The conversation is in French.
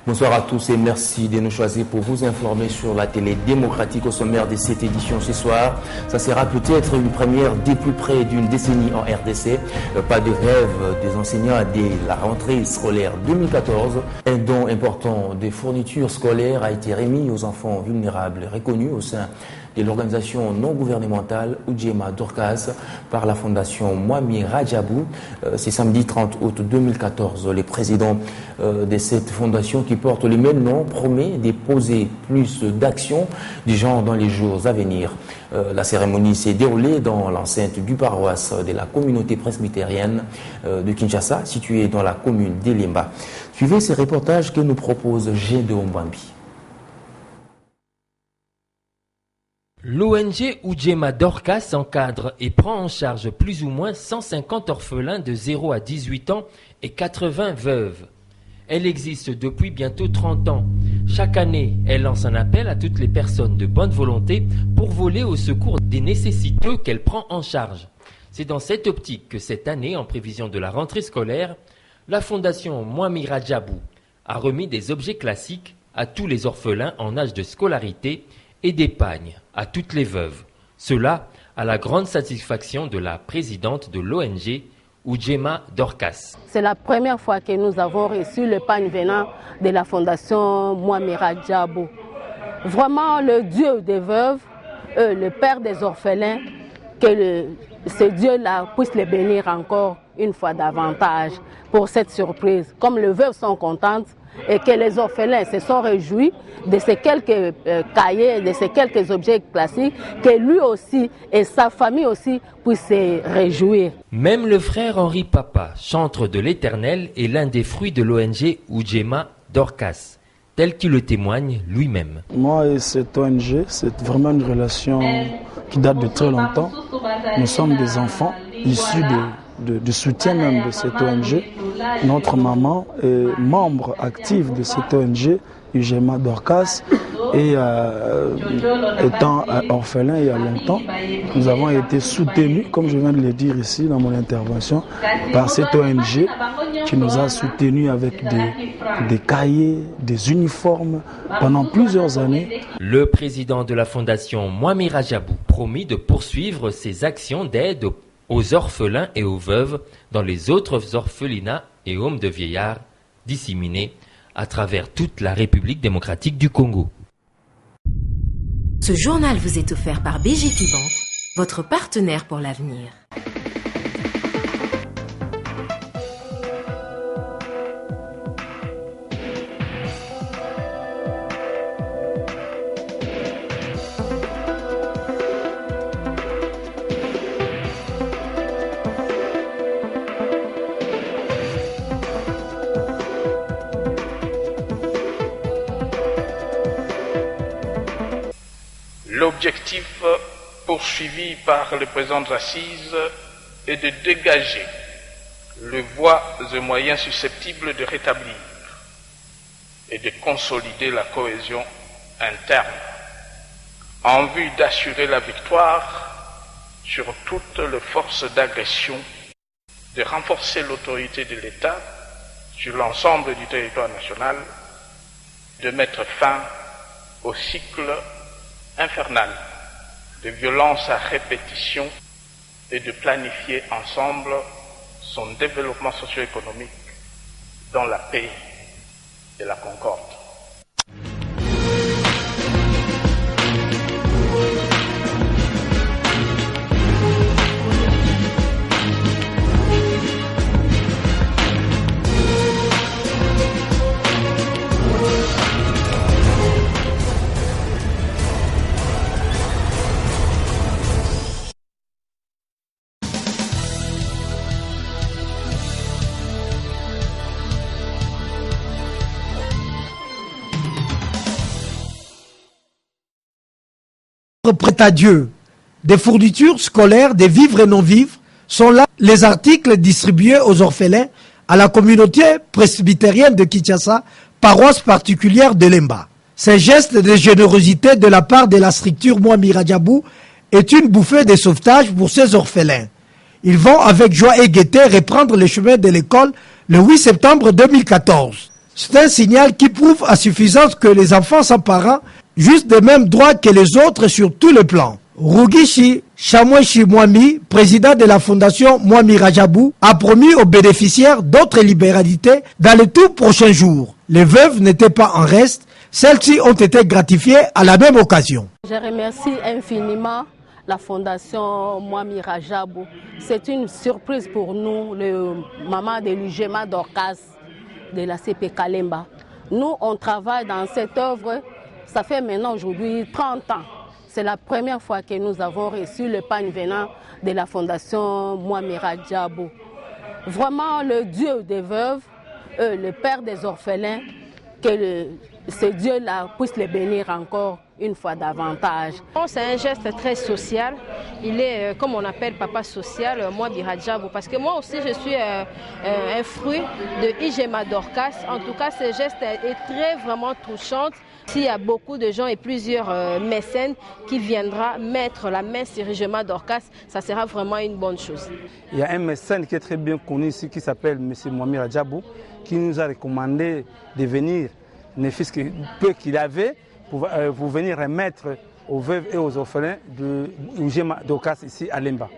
Bonsoir à tous et merci de nous choisir pour vous informer sur la télé démocratique. Au sommaire de cette édition ce soir. Ça sera peut-être une première depuis près d'une décennie en RDC. Pas de rêve des enseignants dès la rentrée scolaire 2014. Un don important des fournitures scolaires a été remis aux enfants vulnérables reconnus au sein de l'organisation non gouvernementale Ujema Dorcas par la fondation Mwami Rajabou. C'est samedi 30 août 2014. Le président de cette fondation qui porte le même nom promet de poser plus d'actions du genre dans les jours à venir. La cérémonie s'est déroulée dans l'enceinte du paroisse de la communauté presbytérienne de Kinshasa, située dans la commune d'Elimba. Suivez ces reportages que nous propose G. Ombambi. L'ONG Ujema Dorcas encadre et prend en charge plus ou moins 150 orphelins de 0 à 18 ans et 80 veuves. Elle existe depuis bientôt 30 ans. Chaque année, elle lance un appel à toutes les personnes de bonne volonté pour voler au secours des nécessiteux qu'elle prend en charge. C'est dans cette optique que cette année, en prévision de la rentrée scolaire, la fondation Mwami Rajabou a remis des objets classiques à tous les orphelins en âge de scolarité et d'épargne à toutes les veuves. Cela à la grande satisfaction de la présidente de l'ONG Ujema Dorcas. C'est la première fois que nous avons reçu le pain venant de la fondation Mwami Rajabou. Vraiment le Dieu des veuves, le Père des orphelins, que ce Dieu-là puisse les bénir encore une fois davantage pour cette surprise. Comme les veuves sont contentes et que les orphelins se sont réjouis de ces quelques cahiers, de ces quelques objets classiques, que lui aussi et sa famille aussi puissent se réjouir. Même le frère Henri Papa, chantre de l'Éternel, est l'un des fruits de l'ONG Ujema Dorcas, tel qu'il le témoigne lui-même. Moi et cette ONG, c'est vraiment une relation qui date de très longtemps. Nous sommes des enfants issus de soutien même de cette ONG. Notre maman est membre active de cette ONG, Ujema Dorcas, et étant orphelin il y a longtemps, nous avons été soutenus, comme je viens de le dire ici dans mon intervention, par cette ONG qui nous a soutenus avec des cahiers, des uniformes pendant plusieurs années. Le président de la fondation Mwami Rajabou promet de poursuivre ses actions d'aide aux orphelins et aux veuves dans les autres orphelinats et homes de vieillards disséminés à travers toute la République démocratique du Congo. Ce journal vous est offert par BGF Bank, votre partenaire pour l'avenir. L'objectif poursuivi par le président de l'assise est de dégager les voies et moyens susceptibles de rétablir et de consolider la cohésion interne en vue d'assurer la victoire sur toutes les forces d'agression, de renforcer l'autorité de l'État sur l'ensemble du territoire national, de mettre fin au cycle infernal de violence à répétition et de planifier ensemble son développement socio-économique dans la paix et la concorde. Prêt à Dieu, des fournitures scolaires, des vivres et non-vivres, sont là les articles distribués aux orphelins à la communauté presbytérienne de Kinshasa, paroisse particulière de Lemba. Ces gestes de générosité de la part de la structure Mwami Rajabou est une bouffée de sauvetage pour ces orphelins. Ils vont avec joie et gaieté reprendre le chemin de l'école le 8 septembre 2014. C'est un signal qui prouve à suffisance que les enfants sans parents jouissent des mêmes droits que les autres sur tous les plans. Rugishi Chamweshi Mwami, président de la fondation Mwami Rajabou, a promis aux bénéficiaires d'autres libéralités dans les tout prochains jours. Les veuves n'étaient pas en reste, celles-ci ont été gratifiées à la même occasion. Je remercie infiniment la fondation Mwami Rajabou. C'est une surprise pour nous, le maman de l'Ujema Dorcas de la CP Kalemba. Nous, on travaille dans cette œuvre, ça fait maintenant aujourd'hui 30 ans. C'est la première fois que nous avons reçu le pain venant de la fondation Mwami Rajabou. Vraiment le Dieu des veuves, le Père des orphelins, que ce Dieu-là puisse les bénir encore une fois davantage. C'est un geste très social. Il est, comme on appelle papa social, Mwami Rajabou. Parce que moi aussi, je suis un fruit de Ijema Dorcas. En tout cas, ce geste est très vraiment touchant. S'il y a beaucoup de gens et plusieurs mécènes qui viendront mettre la main sur Ijema Dorcas, ça sera vraiment une bonne chose. Il y a un mécène qui est très bien connu ici, qui s'appelle M. Mwami Rajabou, qui nous a recommandé de venir, les fils peu qu'il avait, pour venir remettre aux veuves et aux orphelins de Ujema Dorcas ici à Lemba.